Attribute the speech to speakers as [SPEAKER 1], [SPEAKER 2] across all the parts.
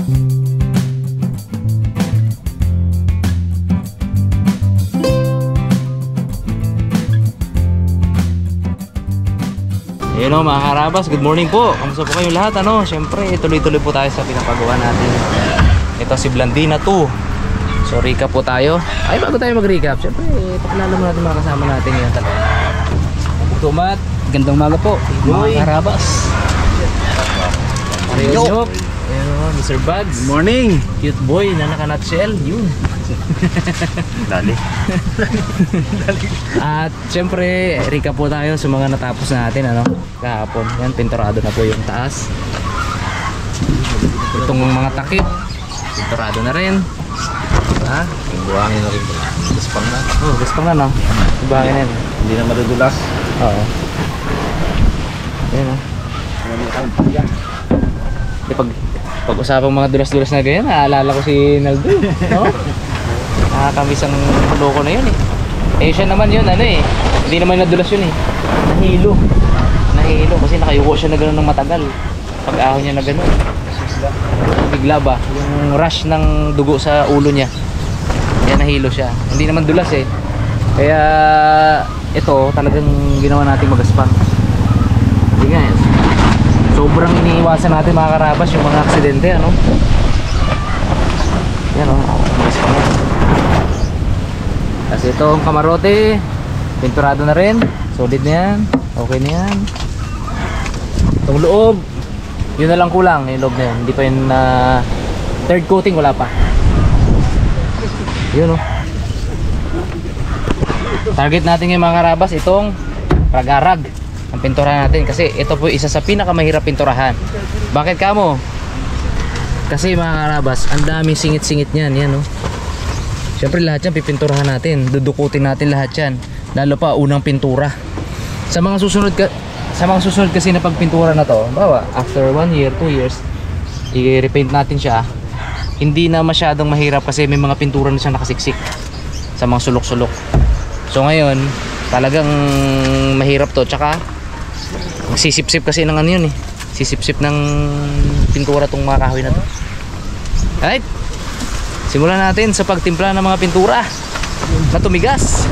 [SPEAKER 1] Ayun o mga karabas, good morning po. Kamusta po kayong lahat? Siyempre, tuloy-tuloy po tayo sa pinapagawa natin. Ito si Blandina 2. So recap po tayo. Ay, bago tayo mag-recap, siyempre, pakilala mo natin mga kasama natin ngayon talaga. Tumat, gandang maga po mga karabas. Mario Nyok. Ayun o, Mr. Bugs.
[SPEAKER 2] Good morning.
[SPEAKER 1] Cute boy na naka-nutshell. Yun.
[SPEAKER 2] Dali.
[SPEAKER 1] At syempre, recap po tayo sa mga natapos natin kahapon. Yan, pinturado na po yung taas. Itong mga takip, pinturado na rin. Diba?
[SPEAKER 2] Buhangin na rin. Gaspang na.
[SPEAKER 1] Oh, gaspang na, no? Buhangin na yun.
[SPEAKER 2] Hindi na madudulas.
[SPEAKER 1] Oo. Ayan, pag-usapang mga dulas-dulas na ganyan, naalala ko si Naldo, no? Nakakamiss ang loko na yun eh. Siya naman yun, hindi naman nadulas yun eh. Nahilo kasi nakayuko siya na gano'n ng matagal. Pag-ahon niya na gano'n, bigla ba, yung rush ng dugo sa ulo niya, kaya nahilo siya. Hindi naman dulas eh. Kaya ito talagang ginawa natin magaspang. Hindi nga yan, sobrang iniiwasan natin mga karabas yung mga aksidente. Yan magaspang yan. Kasi itong kamarote, pinturado na rin. Solid na yan. Okay na yan. Itong loob, yun na lang kulang. Yung loob na yun. Hindi pa yun third coating, wala pa. Yun Target natin yung mga karabas, itong ragarag ang pinturahan natin. Kasi ito po isa sa pinakamahirap pinturahan. Bakit kamo? Kasi mga karabas, ang daming singit-singit niyan. Yan siyempre lahat yan pipinturahan natin, dudukutin natin lahat yan, lalo pa unang pintura. Sa mga susunod kasi na pagpintura na to, bawa after 1 year, 2 years, i-repaint natin siya. Hindi na masyadong mahirap kasi may mga pintura na siya nakasiksik sa mga sulok-sulok. So ngayon talagang mahirap to, tsaka magsisip-sip kasi ng yun sisip-sip ng pintura tong mga kahoy na to. Alright, simulan natin sa pagtimpla ng mga pintura na tumigas.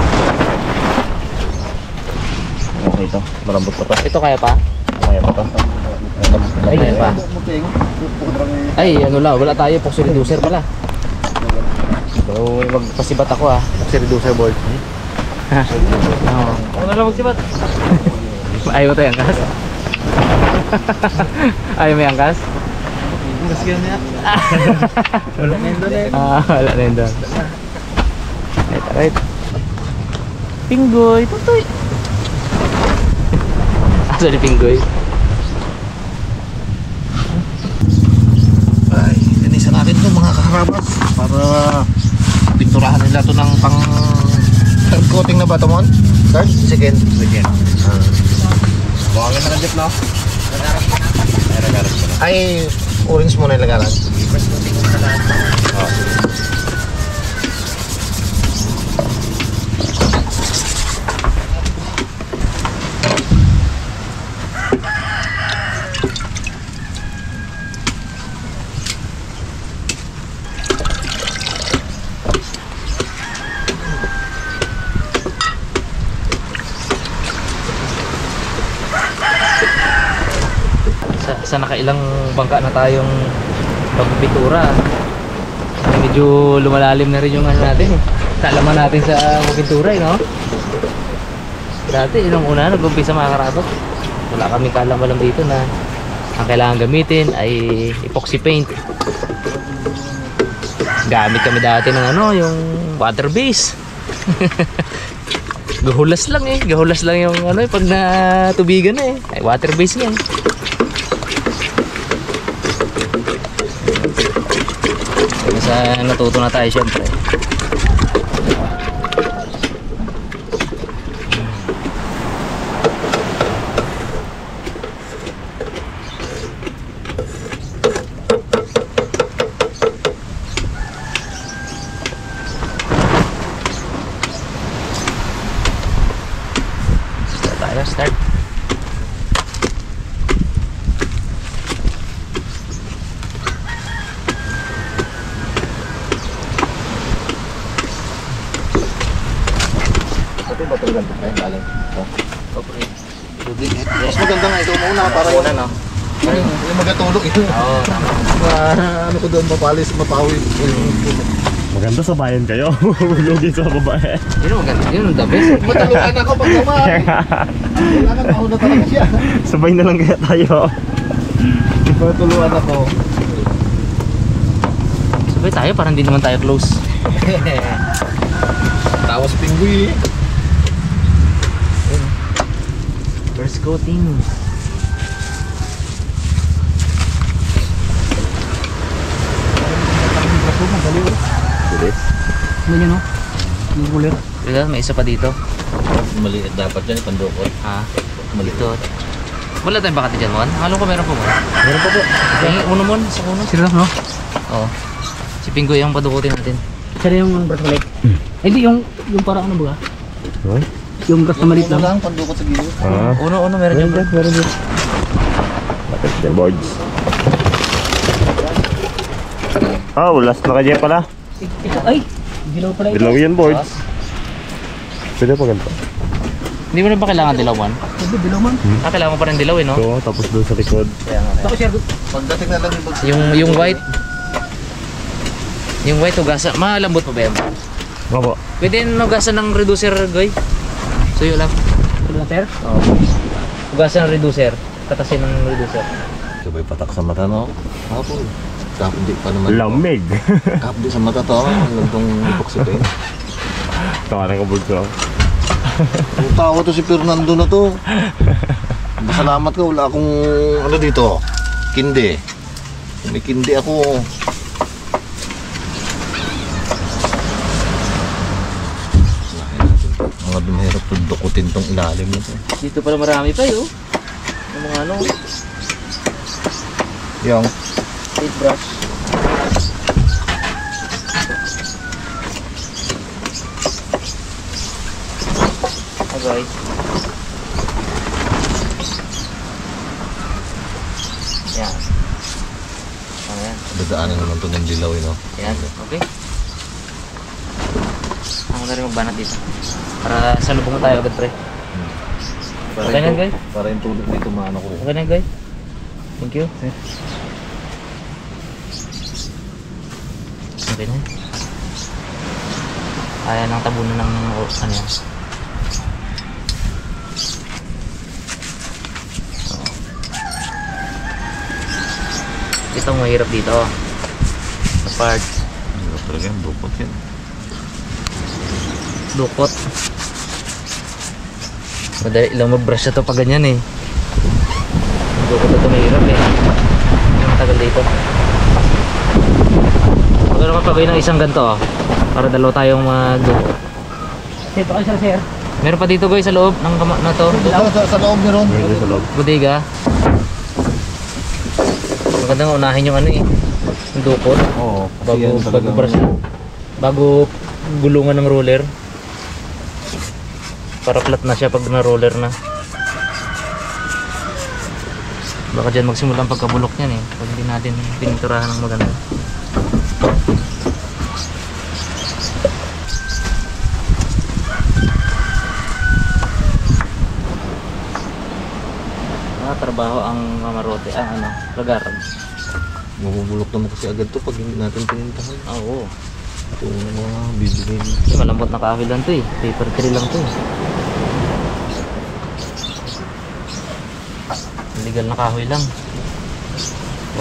[SPEAKER 2] Okay ito. Malambot pa to.
[SPEAKER 1] Ito kaya pa?
[SPEAKER 2] Kaya pa to.
[SPEAKER 1] Ay, kaya pa. Ay, wala tayo. Epoxy reducer pala. So, magpasibat ako epoxy reducer board. Ako na lang magsibat. Ayaw tayo angkas? Ayaw may angkas?
[SPEAKER 2] Mas yan niya.
[SPEAKER 1] Wala na yun doon wala na yun doon. Right. Pinggoy, tutoy. Asa ni Pinggoy?
[SPEAKER 2] Ay, ganisa natin ito mga kaharabas. Para pinturahan nila ito ng pang third coating na ba ito mon? Third? Second. Buhangin na lang dito, no? Ay, orange muna yung lagaran. First coating mo na lang.
[SPEAKER 1] Sa nakailang bangka na tayong pagpintura, medyo lumalalim na rin yung natin kaalaman natin sa pagpintura no? Dati nung una nag-umpisa mga karabas, wala kaming kaalaman dito na ang kailangan gamitin ay epoxy paint. Gamit kami dati ng yung water base. Gahulas lang yung pag natubigan na ay water base yan. Natuto na tayo syempre. Start.
[SPEAKER 2] ba ito ganito? Ay, galing.
[SPEAKER 1] Okay.
[SPEAKER 2] Mas maganda nga ito muna para yun.
[SPEAKER 1] Ano?
[SPEAKER 2] Yung magatulog ito.
[SPEAKER 1] Oo, tama.
[SPEAKER 2] Ano ko doon, mapalis, mapawi.
[SPEAKER 3] Maganda sa bayan kayo. Lugi sa babae.
[SPEAKER 1] Yun ang maganda. Yun ang the best.
[SPEAKER 2] Matulungan ako pag naman. Kailangan mauna talaga siya.
[SPEAKER 3] Sabay na lang kaya tayo.
[SPEAKER 2] Matulungan ako.
[SPEAKER 1] Sabay tayo, parang hindi naman tayo close.
[SPEAKER 2] Tawas pinggoy eh.
[SPEAKER 1] First coating.
[SPEAKER 3] Bilis.
[SPEAKER 1] Ano yun, no? Yung cooler. Diba, may isa pa dito.
[SPEAKER 2] Maliit dapat yan, pandukot.
[SPEAKER 1] Ha? Dito. Wala tayong bakati dyan, Mon? Alam ko meron po, Mon.
[SPEAKER 3] Meron pa po.
[SPEAKER 1] Uno, Mon. Sa uno.
[SPEAKER 4] Sila, no?
[SPEAKER 1] Oo. Si Pinggoy ang padukutin natin.
[SPEAKER 4] Sila yung bracelet. Hindi, yung parang ano ba?
[SPEAKER 3] Huh?
[SPEAKER 4] Yung gas na maliit
[SPEAKER 2] Uno
[SPEAKER 4] lang.
[SPEAKER 2] lang, pandukot sa gilid.
[SPEAKER 3] Ah.
[SPEAKER 1] Uno, meron dyan.
[SPEAKER 3] Meron dyan. Bakit the boards? Ah, last na kanya pala.
[SPEAKER 4] Ay! Dilaw pala ito.
[SPEAKER 3] Dilaw yan boards. Pwede pa ganito.
[SPEAKER 1] Hindi mo na ba kailangan dilaw, Mon?
[SPEAKER 4] Sabi, dilaw man.
[SPEAKER 1] Kailangan mo pa rin dilaw, eh, no?
[SPEAKER 3] Ito, tapos doon sa likod.
[SPEAKER 4] Ako, sir.
[SPEAKER 2] Pagdating na lang yung bag.
[SPEAKER 1] Yung white. Yung white, hugasan. Malambot pa ba yan?
[SPEAKER 3] Opo.
[SPEAKER 1] Pwede hugasan ng reducer, Goy. Suyo lang.
[SPEAKER 4] Ito lang, sir.
[SPEAKER 1] Oo. Hugasan ng reducer. Katasin ng reducer.
[SPEAKER 2] Sabay patak sa mata, no? Hapon. Kapdi pa naman.
[SPEAKER 3] Lamig.
[SPEAKER 2] Kapdi sa mata to. Alam tong epoxy.
[SPEAKER 3] Tawa na ka boards ko.
[SPEAKER 2] Ang tao to si Fernando na to. Masalamat ka, wala akong ano dito. Kindi. May kindi ako. Mga dumahirap to dukutin tong ilalim na to.
[SPEAKER 1] Dito pala marami pa, yun. Yung mga ano,
[SPEAKER 2] Yung
[SPEAKER 1] paintbrush. Okay. Yan. Ayan.
[SPEAKER 2] dadaanan naman to ng dilaw, no?
[SPEAKER 1] Yan. Okay. Ako na rin magbanat dito. Para sa lubong tayo agad, pre. Okay na, guys.
[SPEAKER 2] Para yung tulog dito maano ko.
[SPEAKER 1] Okay na, guys. Thank you. Okay na. Kaya ng tabunan ng ano yan. Ito ang mahirap dito. Sa part.
[SPEAKER 2] Hindi talaga yan, dukot yan.
[SPEAKER 1] Dukot. Madali lang mag-brush na to pag ganyan eh. Yung dukot na ito mahirap eh. Yung matagal dito. Magano ka pagawin ng isang ganito oh. Para dalawa tayong mag-dukot.
[SPEAKER 4] Dito kayo, sir.
[SPEAKER 1] Meron pa dito guys sa loob ng kama na to.
[SPEAKER 2] Sa loob niyo ron.
[SPEAKER 3] Meron sa loob.
[SPEAKER 1] Bodega. Maganda nga unahin yung ano eh. Yung dukot.
[SPEAKER 2] Oo.
[SPEAKER 1] Bago brush na. Bago gulungan ng roller. Para flat na siya pag na-roller na. Baka dyan magsimula ang pagkabulok niyan eh. Pag hindi natin pininturahan ng maganda. Trabaho ang mamarote, ang ano, lagarag.
[SPEAKER 2] Mabubulok naman kasi agad to pag hindi natin pinintahan.
[SPEAKER 1] Oo.
[SPEAKER 2] Ito yung mga bibigay.
[SPEAKER 1] Malambot na kahoy lang to eh. Paper tray lang to eh. Legal na kahoy lang.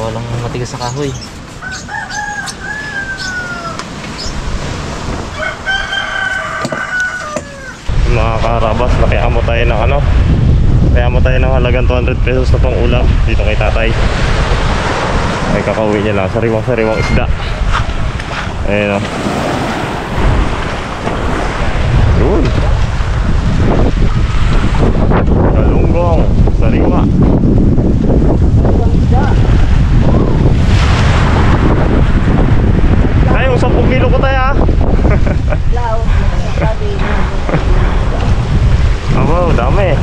[SPEAKER 1] Walang matigas na kahoy.
[SPEAKER 3] Mga kaharabas, nakiya mo tayo ng ano. Kaya mo tayo ng halagang 200 pesos na pang ulam dito kay tatay. Ay kakauwi niya lang, sariwang isda. Ayun o. Yun. Galunggong, sariwa. Ay, yung 10 kilo ko tayo ah. Wow, dami.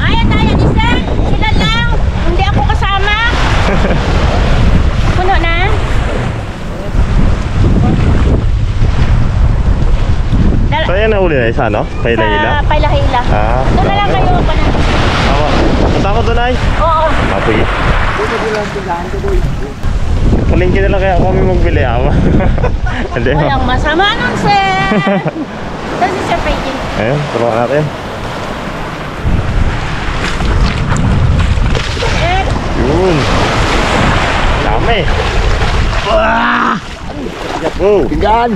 [SPEAKER 5] Ayan, isa. Sila lang. Hindi ako kasama. Puno na.
[SPEAKER 3] sa ano? Kay
[SPEAKER 5] Sa
[SPEAKER 3] Layla?
[SPEAKER 5] Pailahila.
[SPEAKER 3] Ah,
[SPEAKER 5] Doon na lang
[SPEAKER 3] okay.
[SPEAKER 5] kayo pa na.
[SPEAKER 3] Tama. Punta ako doon ay.
[SPEAKER 5] Oo.
[SPEAKER 3] Ah, sige. Palingki na lang kaya kami magbili ama. Hindi ba?
[SPEAKER 5] Walang masama nun, sir. Doon si Sir Paging.
[SPEAKER 3] Ayun, turuan natin. Yun. Dami. Wow.
[SPEAKER 2] Tinggan!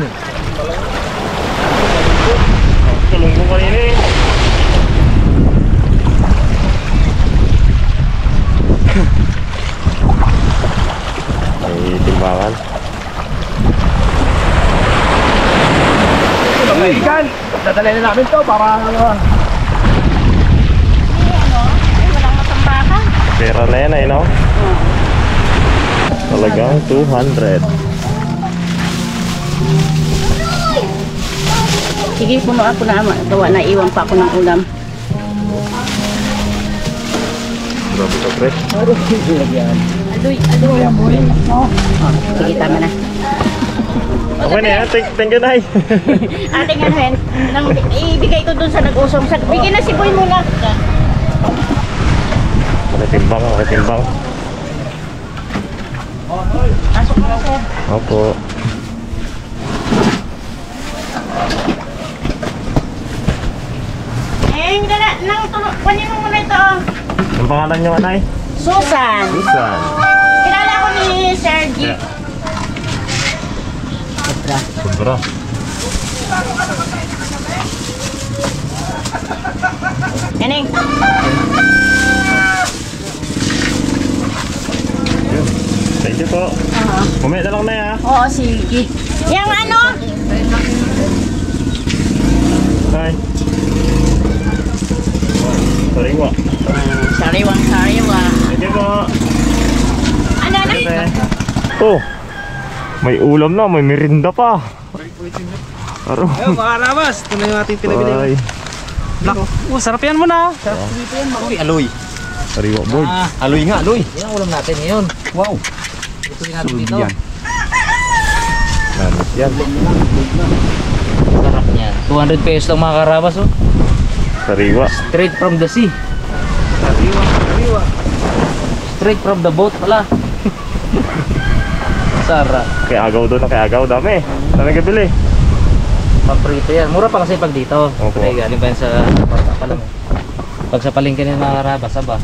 [SPEAKER 3] Kalunggong kanina eh. May timbangan.
[SPEAKER 4] Ikan! Dadalhin na namin to para ano.
[SPEAKER 5] Ay, walang masambakan.
[SPEAKER 3] Pera na yan ay no? Talagang 200.
[SPEAKER 5] Sige, puno ako na. Gawa na, iwan pa ako ng ulam.
[SPEAKER 3] Grabe ka pre.
[SPEAKER 5] Adoy. Sige, tama na.
[SPEAKER 3] Okay na yan, thank you Nay.
[SPEAKER 5] Ating ano yan, ibigay ko dun sa nag-usong. Bigyan na si Boy muna.
[SPEAKER 3] Makitimbang, makitimbang.
[SPEAKER 5] Pasok na, sir.
[SPEAKER 3] Opo.
[SPEAKER 5] Kunin mo muna ito.
[SPEAKER 3] Ang pangalan niyo Nay?
[SPEAKER 5] Susan.
[SPEAKER 3] Susan.
[SPEAKER 5] Kilala ko ni Sergi.
[SPEAKER 3] Yeah. Sobra.
[SPEAKER 5] Neneng.
[SPEAKER 3] Yun. Thank you po. Mamaya na lang na ya.
[SPEAKER 5] Oo, sige. Yang ano?
[SPEAKER 3] Nay. Sariwa.
[SPEAKER 5] Sariwang-sariwa.
[SPEAKER 3] Thank you po.
[SPEAKER 5] Ano na?
[SPEAKER 3] Oh. May ulam na, may merinda pa. Aro.
[SPEAKER 4] Ayun, mga karabas. Ito na yung ating pinabili.
[SPEAKER 3] Bye.
[SPEAKER 4] Black. Oh, sarap yan muna. Sarap dito yan. Uy, aloy.
[SPEAKER 3] Sariwa board.
[SPEAKER 4] Aloy nga, aloy.
[SPEAKER 1] Yan ang ulam natin ngayon.
[SPEAKER 4] Wow.
[SPEAKER 1] Ito yung natin dito.
[SPEAKER 3] Namis yan.
[SPEAKER 1] Sarap niyan. 200 pesos lang mga karabas oh.
[SPEAKER 3] Sariwa.
[SPEAKER 1] Straight from the sea.
[SPEAKER 4] Sariwa.
[SPEAKER 1] Straight from the boat pala. Sarap.
[SPEAKER 3] Kaya agaw doon na kaya agaw. Dami. Dami kabili.
[SPEAKER 1] Pamprito yan. Mura pa kasi pag dito.
[SPEAKER 3] Opo.
[SPEAKER 1] Kasi galing pa yan sa bata pa lang. Pag sa palengke ng mga karabas, aba.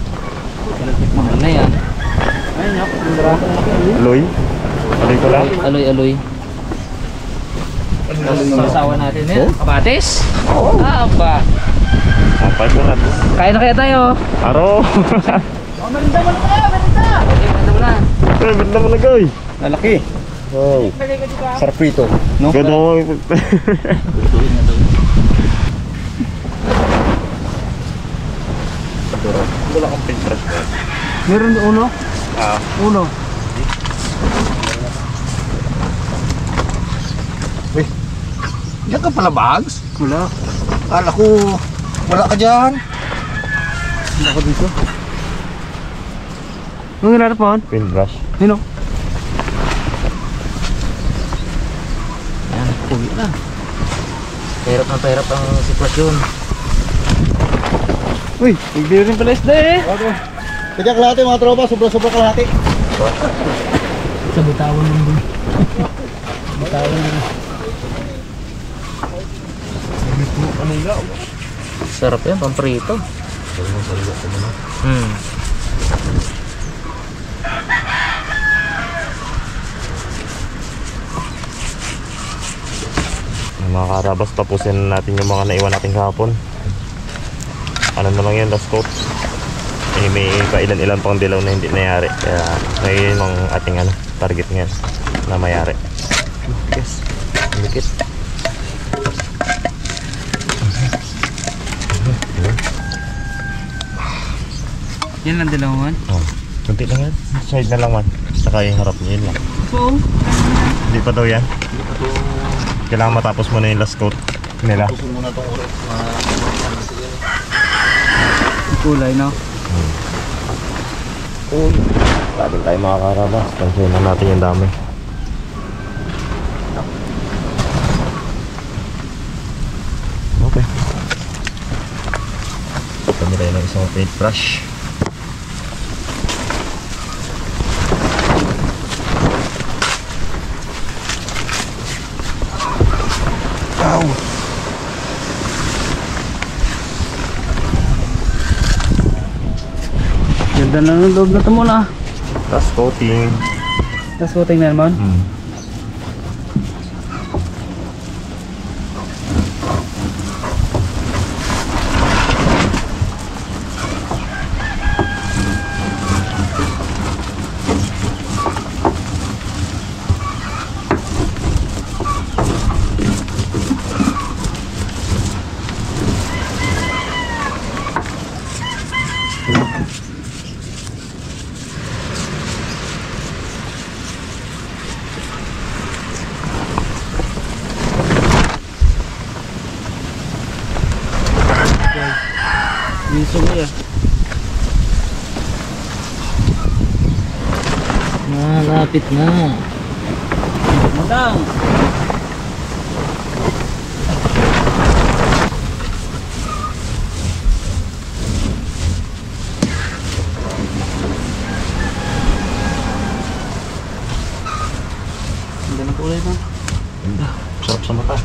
[SPEAKER 1] Mahal na yan.
[SPEAKER 4] Ayun, ako. Pindarako na natin.
[SPEAKER 3] Aloy. Aloy ko lang.
[SPEAKER 1] Aloy. Sasawa natin yan. Kabatis? Oo. Ah, aba.
[SPEAKER 3] Apat ko na.
[SPEAKER 1] Kain na kaya tayo.
[SPEAKER 3] Aro.
[SPEAKER 5] Merinda mo na kayo, merinda.
[SPEAKER 1] Okay, manda mo na.
[SPEAKER 3] Eh, ba't naman nagay?
[SPEAKER 4] Lalaki.
[SPEAKER 3] Wow.
[SPEAKER 4] Sarap ito. No?
[SPEAKER 3] Ganda mo. Wala kang paintbrush ba?
[SPEAKER 4] Meron uno.
[SPEAKER 3] Ah.
[SPEAKER 4] Uno.
[SPEAKER 2] Diyan ka pala, Bags?
[SPEAKER 4] Wala.
[SPEAKER 2] Kala ko, wala ka dyan.
[SPEAKER 4] Wala ko dito. Anong ginarapan?
[SPEAKER 3] Paintbrush.
[SPEAKER 4] Nino?
[SPEAKER 1] Yan, uwi na. Pahirap ang sitwasyon.
[SPEAKER 4] Uy, nagbili rin pala isda eh.
[SPEAKER 2] Kaya kalahati mga tropa, sobra-sobra kalahati.
[SPEAKER 4] Sa bitawan ng dun. Bitawan ng
[SPEAKER 1] Sarap yan, pamprito. Hmm.
[SPEAKER 3] Mga karabas, tapusin na natin yung mga naiwan natin kahapon. Ano na lang yan, last coat. Eh, may pailan-ilan pang dilaw na hindi nangyari. Kaya ngayon ang ating target ngayon na mayari. Yes, likit.
[SPEAKER 4] yan ang dalawan.
[SPEAKER 3] Oh, kunti lang yan. Side na lang man. Saka yung harap niya, yun lang.
[SPEAKER 4] So,
[SPEAKER 3] Hindi pa daw yan. Kailangan matapos mo na yung last coat nila.
[SPEAKER 2] Tusin muna itong oras.
[SPEAKER 4] kulay no.
[SPEAKER 3] Lagi tayo mga karabas. Pansin na natin yung dami. Okay. tayo ng isang paintbrush. Ow!
[SPEAKER 4] Ganda na ng loob na ito muna.
[SPEAKER 3] Tapos coating.
[SPEAKER 4] Tapos coating na naman. Miso mo yan.
[SPEAKER 1] Malapit na.
[SPEAKER 4] Madang. Ganda ng kulay na.
[SPEAKER 3] Ganda. Sarap sa mata.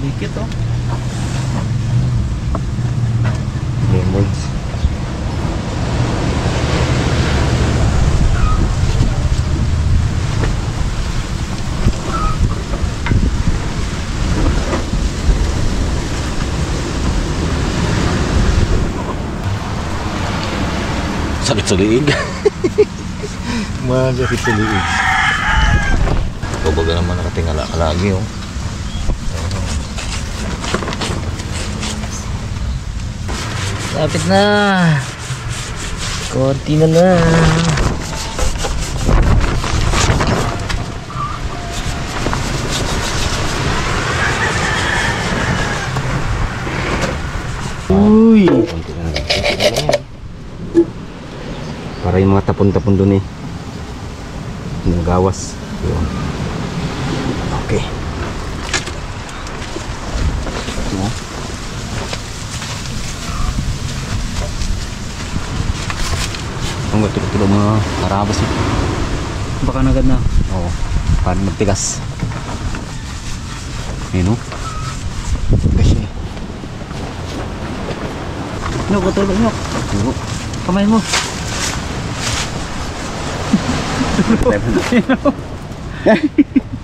[SPEAKER 4] Dikit oh.
[SPEAKER 3] Lemons.
[SPEAKER 2] Sakit sa liig. Masakit sa liig. Ikaw baga naman nakatingala ka lagi oh.
[SPEAKER 1] Lapit na. Konti na lang.
[SPEAKER 3] Uy! Para yung mga tapon-tapon dun eh. Yung gawas. Yun. Okay. Ang tulog-tulog mga karabas eh.
[SPEAKER 4] Baka nagad na.
[SPEAKER 3] Oo. Parang magtigas. Ayun o. Tigas siya.
[SPEAKER 4] Nyok, katulog nyok.
[SPEAKER 3] Ayun.
[SPEAKER 4] Kamay mo.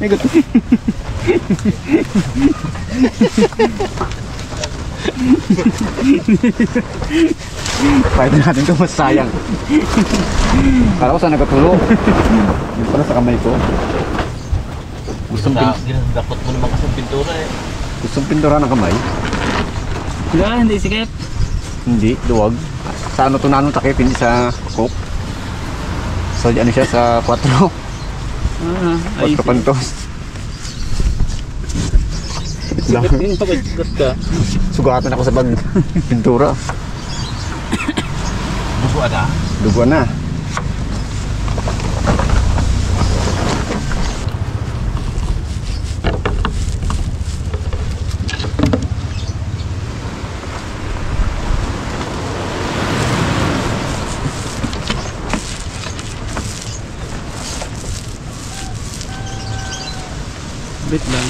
[SPEAKER 3] May gusto. Pwede natin ito, mas sayang. Kala ko saan nagkatulo. Yung pala sa kamay ko.
[SPEAKER 2] Dapat mo naman kasi pintura eh.
[SPEAKER 3] Gustong pintura ng kamay?
[SPEAKER 4] Hindi sikip.
[SPEAKER 3] Hindi, duwag. Sa ano to nanong takip, hindi sa cook. So ano siya, sa 4. 4 pantos.
[SPEAKER 4] Sikip din pagkat ka.
[SPEAKER 3] Sugatan ako sa pag pintura.
[SPEAKER 2] Busuan na.
[SPEAKER 3] Duguan na.
[SPEAKER 4] Bit lang.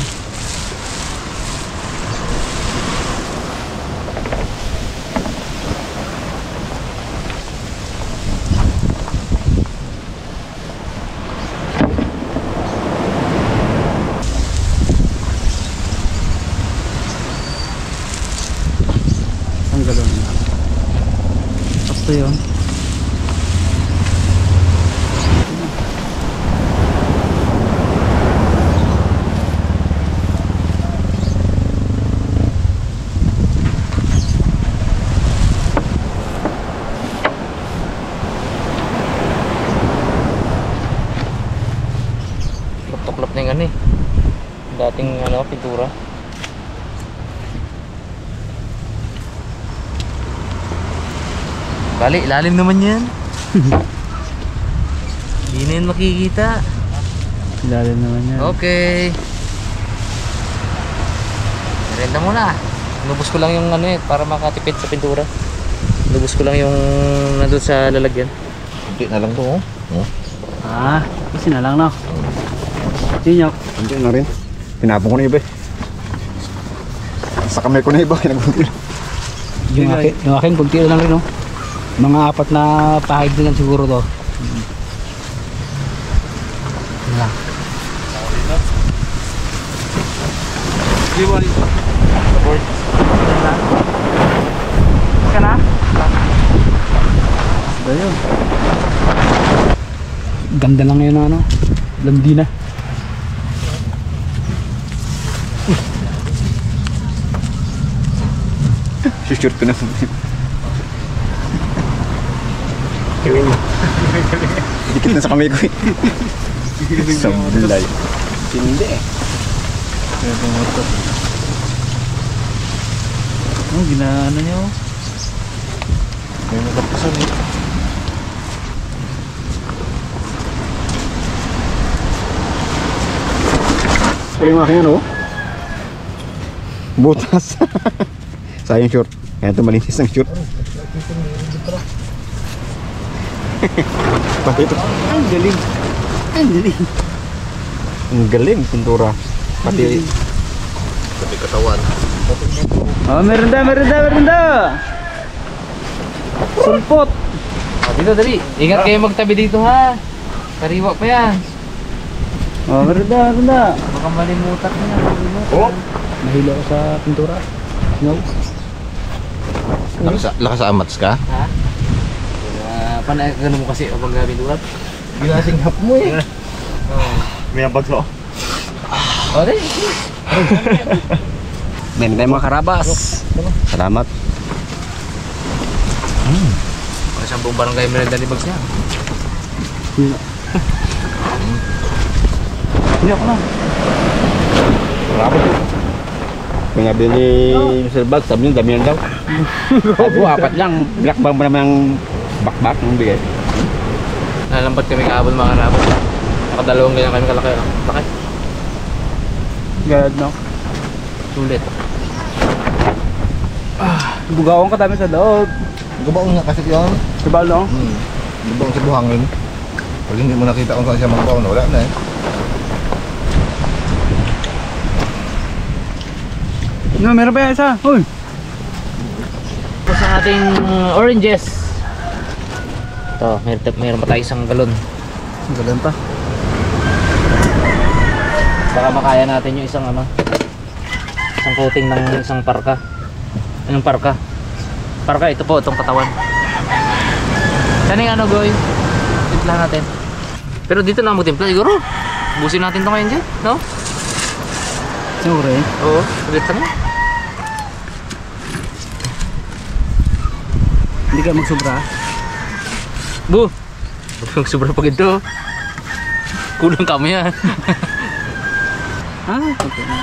[SPEAKER 4] Ang galon na. Basta yun.
[SPEAKER 1] Nasusuklap na yung ano eh. Dating ano, pintura. Bali, ilalim naman yan. Hindi na yun makikita.
[SPEAKER 4] Ilalim naman yan.
[SPEAKER 1] Okay. Renta muna. Lubos ko lang yung ano eh, para makatipid sa pintura. Lubos ko lang yung nandun sa lalagyan.
[SPEAKER 2] Hindi na lang to, oh. Oh.
[SPEAKER 4] Kasi na lang, no? Sinyok.
[SPEAKER 6] Hindi na rin. Pinapong ko na iba eh. Sa kamay ko na iba, kinagunti.
[SPEAKER 4] Yung akin, kunti lang rin, no? Mga 4 na pahig din lang siguro to. Yan lang. Ayun. Ganda lang yun, ano? Landi na.
[SPEAKER 6] Shoot ko na. Dikit na sa kamay ko eh. Sablay. Hindi eh.
[SPEAKER 4] Oh, ginaano nyo.
[SPEAKER 2] May nakapasan eh.
[SPEAKER 6] Kaya yung aking ano? Butas. Sayang short. Kaya ito malinis ng short. Pati ito.
[SPEAKER 4] Ang galing. Ang galing.
[SPEAKER 6] Ang galing pintura. Pati
[SPEAKER 2] Pati katawan.
[SPEAKER 4] Oh, meron da. Sulpot.
[SPEAKER 1] Dito, dali. Ingat kayo magtabi dito ha. Kariwa pa yan.
[SPEAKER 4] Oh, meron da.
[SPEAKER 1] Baka malimutan mo na.
[SPEAKER 6] oh.
[SPEAKER 4] Nahilo ako sa pintura. No.
[SPEAKER 2] Lakas amats ka?
[SPEAKER 1] Ha? Panay ka mo kasi kapag pintura.
[SPEAKER 2] Ginasing hap mo eh.
[SPEAKER 3] May bagso.
[SPEAKER 1] O, dali.
[SPEAKER 6] Meron tayong mga karabas. Salamat.
[SPEAKER 1] Isang buong barangay Merenda ni Bags niya.
[SPEAKER 4] Hindi ako na.
[SPEAKER 6] Salamat. Kung sabi ni Mr. Bag, sabi niya dami yan daw. Ako, 4 lang. Black bang ba naman ang bakbak ng bigay?
[SPEAKER 1] Nalambat kami kaabol mga karabas. Nakadalawang ganyan kami kalaki. Laki.
[SPEAKER 4] Gad, no?
[SPEAKER 1] Sulit.
[SPEAKER 4] Bugawang ka dami sa loob.
[SPEAKER 2] Gubaon nga kasi yun.
[SPEAKER 4] Diba, no?
[SPEAKER 2] Gubaon sa buhangin. Pag hindi mo nakita kung saan siya magbaon, wala na eh.
[SPEAKER 4] No, meron pa yan isa. Uy.
[SPEAKER 1] Tapos ang ating oranges. Ito, meron pa tayo isang galon.
[SPEAKER 4] Galan pa.
[SPEAKER 1] Baka makaya natin yung isang ano. Isang coating ng isang parka. Anong parka? Parka, ito po, itong katawan. Saan yung ano, Goy? Timplahan natin. Pero dito na magtimpla, siguro. Busin natin ito ngayon dyan, no?
[SPEAKER 4] Siguro eh.
[SPEAKER 1] Oo, ulit mo.
[SPEAKER 4] Hindi ka magsobra.
[SPEAKER 1] Bu! Huwag sobra pag ito. Kulang kami yan.
[SPEAKER 4] Okay na.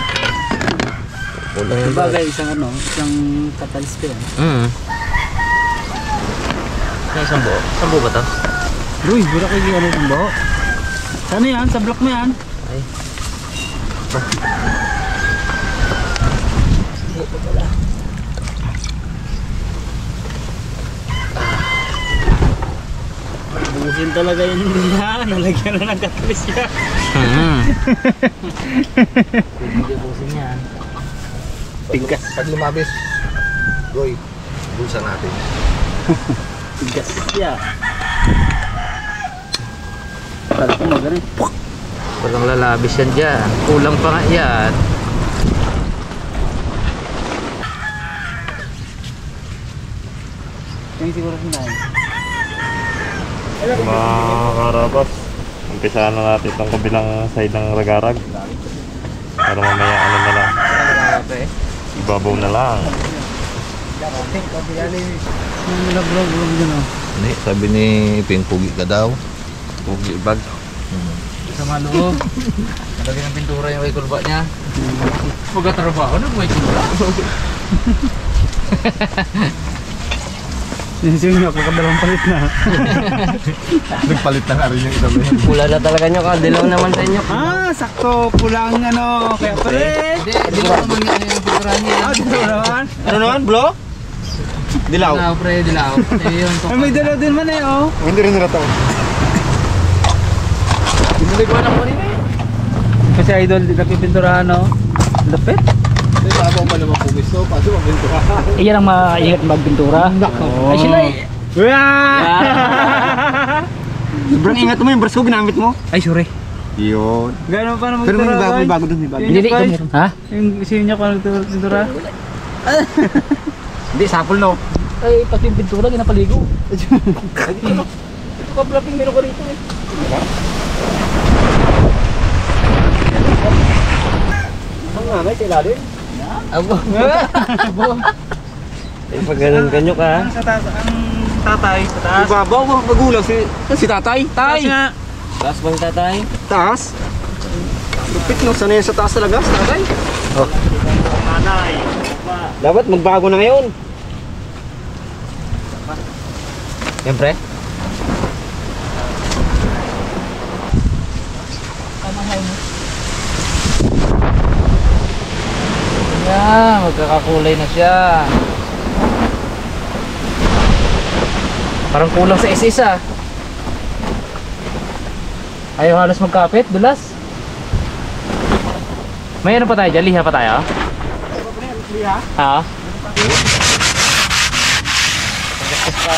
[SPEAKER 2] Kulang yung
[SPEAKER 4] Bagay, isang catalyst pa yan.
[SPEAKER 1] Isang buo. Isang buo ba ito?
[SPEAKER 4] Uy, wala kayo ano ng baho. Sana yan, sa block mo yan.
[SPEAKER 1] Ay.
[SPEAKER 4] Busin talaga yun nila. Nalagyan na ng catalyst yan.
[SPEAKER 1] Hindi busin yan.
[SPEAKER 4] Tigas.
[SPEAKER 2] Pag lumabis, Goy, bulsa natin.
[SPEAKER 4] Tigas yan. Para ko magano.
[SPEAKER 1] Walang lalabis yan dyan. Kulang pa nga yan.
[SPEAKER 4] Yung siguro sinayin.
[SPEAKER 3] Mga karabas, umpisahan na natin itong kabilang side ng ragarag. Para mamaya ano na lang, ibabaw na lang.
[SPEAKER 4] Nilablag-lag dyan o.
[SPEAKER 2] Hindi, sabi ni Ping, pugi ka daw.
[SPEAKER 6] Pugi bag.
[SPEAKER 1] Sama loob. Lagi ng pintura yung kay kulba niya. Magkatrabaho na may kulba.
[SPEAKER 4] Sinising niyo, kakadalawang palit na.
[SPEAKER 2] Nagpalit na nga rin yung isa mo yan.
[SPEAKER 7] Pula na talaga nyo, dilaw naman sa inyo.
[SPEAKER 4] Sakto, pulang ano, kaya palit.
[SPEAKER 1] Hindi ko naman nga yung pintura niya.
[SPEAKER 4] Dito naman.
[SPEAKER 6] Ano naman, bro? Dilaw.
[SPEAKER 1] Dilaw, pre, dilaw. Yun,
[SPEAKER 4] Ay, may dalaw din man eh, oh.
[SPEAKER 2] Hindi rin nila tao.
[SPEAKER 1] Hindi ko alam kanina eh.
[SPEAKER 4] Kasi idol, napipinturahan, no? Lapit.
[SPEAKER 2] May sabaw pa naman pumisto, kaso mabintura.
[SPEAKER 4] Iyan ang maingat magbintura. Ay, sila eh.
[SPEAKER 6] Sobrang ingat mo yung brush ko, ginamit mo.
[SPEAKER 4] Ay, sorry.
[SPEAKER 6] Yun.
[SPEAKER 4] Gano'n pa naman
[SPEAKER 6] Pero may bago doon, may bago.
[SPEAKER 4] Hindi, ha?
[SPEAKER 6] Yung
[SPEAKER 4] Sino niya kung nagpintura?
[SPEAKER 6] Hindi, sapol no.
[SPEAKER 4] Ay, pati yung pintura, ginapaligo. Ito ka, blocking, meron ka rito eh.
[SPEAKER 6] Ang nanay, sa ilalim.
[SPEAKER 7] Abo. Pag ganun kanyo ka.
[SPEAKER 4] Ang tatay, sa taas.
[SPEAKER 6] Ibabaw, magulang si tatay.
[SPEAKER 4] Taas nga.
[SPEAKER 7] Taas bang tatay?
[SPEAKER 6] Taas. Lupit no, sanay sa taas talaga, sa tatay.
[SPEAKER 3] Oh. Nanay.
[SPEAKER 6] Dapat magbago na ngayon.
[SPEAKER 1] Siyempre. Yeah, magkakakulay na siya. Parang kulang sa SS ah. Ayaw halos magkapit, dulas. May ano pa tayo dyan? Liha pa tayo? Liha? Ha? Pagkakos pa.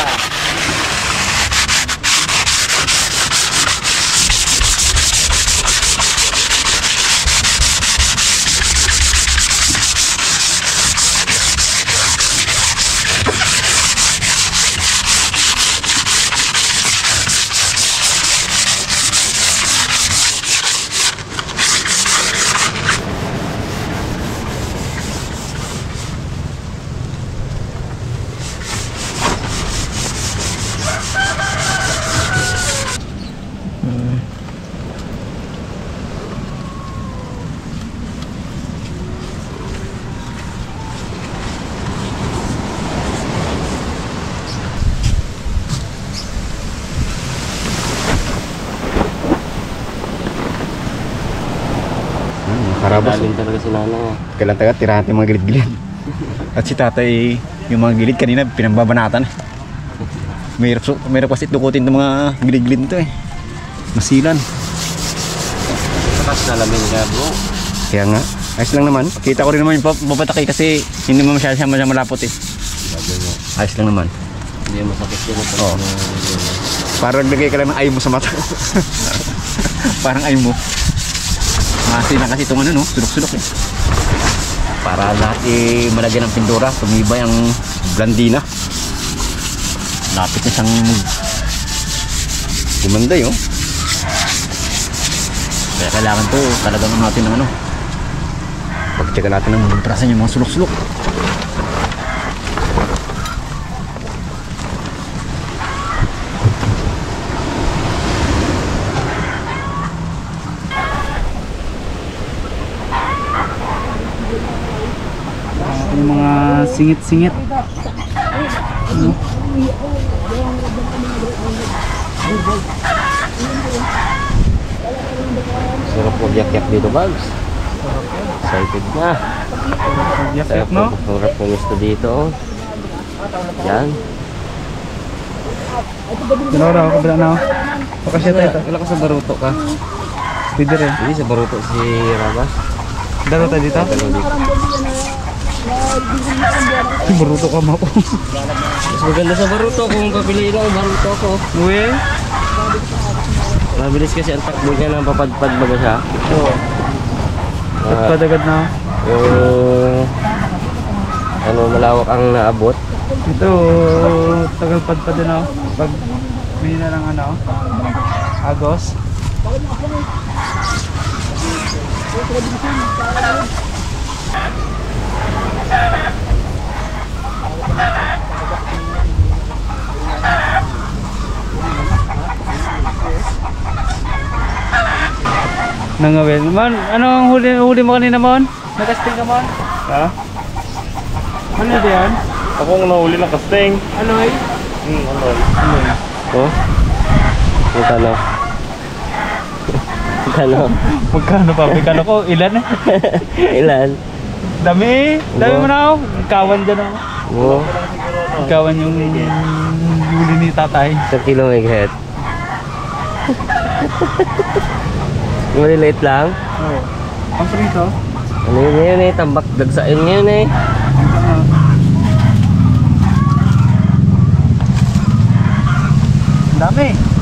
[SPEAKER 6] Karabas.
[SPEAKER 7] Lalim talaga si nanay.
[SPEAKER 6] Kailan taga tirahan yung mga gilid-gilid. At si tatay, yung mga gilid kanina pinambabanatan. Mayroon kasi dukutin ng mga gilid-gilid nito eh. Masilan.
[SPEAKER 7] Taas na lamin ka bro.
[SPEAKER 6] Kaya nga, ayos lang naman. Kita ko rin naman yung papatakay kasi hindi mo masyado siya malapot eh. Ayos lang naman.
[SPEAKER 7] Hindi masakit yun.
[SPEAKER 6] Oo. Parang naglagay ka lang ng ayaw mo sa mata. Parang ayaw mo. Masilan kasi itong ano no, sulok-sulok eh. Para lahat eh malagyan ng pintura, tumibay ang blandina. Lapit na siyang gumanday oh. Kaya kailangan to talagang natin ng ano. Pag-check natin ng magprasan yung mga sulok-sulok.
[SPEAKER 4] Yung mga singit-singit.
[SPEAKER 7] Sarap mag-yak-yak dito, Bags. Excited na.
[SPEAKER 4] Yak-yak, no?
[SPEAKER 7] Sarap pumisto dito. Yan.
[SPEAKER 4] Dalawa daw, kabila na ako. Pakasya tayo.
[SPEAKER 7] Wala ka sa baruto ka.
[SPEAKER 4] Pwede rin.
[SPEAKER 7] Hindi sa baruto si Rabas.
[SPEAKER 4] Dalawa tayo dito.
[SPEAKER 7] Dalawa dito.
[SPEAKER 4] Baruto ka mo.
[SPEAKER 7] Mas maganda sa baruto kung papiliin ako baruto ko.
[SPEAKER 4] Uwe.
[SPEAKER 7] Mabilis kasi ang takbo niya ng papadpad baga siya.
[SPEAKER 4] Oo. Padagad na.
[SPEAKER 7] Yung ano malawak ang naabot.
[SPEAKER 4] Ito, tagal padpad din ako. Pag may na lang ano, agos. Nangawin. Man, anong huli mo kanina, Mon? Nag-casting ka, Mon?
[SPEAKER 3] Ha?
[SPEAKER 4] Ano ba yan?
[SPEAKER 3] Ako ang nahuli ng kasting.
[SPEAKER 4] Aloy?
[SPEAKER 3] Ano?
[SPEAKER 7] Oh? Magkano? Magkano?
[SPEAKER 4] Magkano pa? Magkano ko? Ilan eh?
[SPEAKER 7] Ilan?
[SPEAKER 4] Dami eh. Dami mo na ako. Ikawan dyan ako.
[SPEAKER 7] Oo.
[SPEAKER 4] Ikawan yung huli ni tatay.
[SPEAKER 7] Sa kilo may head. Maliliit lang?
[SPEAKER 4] Oo. Ang prito?
[SPEAKER 7] Ano yun eh? Tambak dagsain yun eh.
[SPEAKER 4] Dami.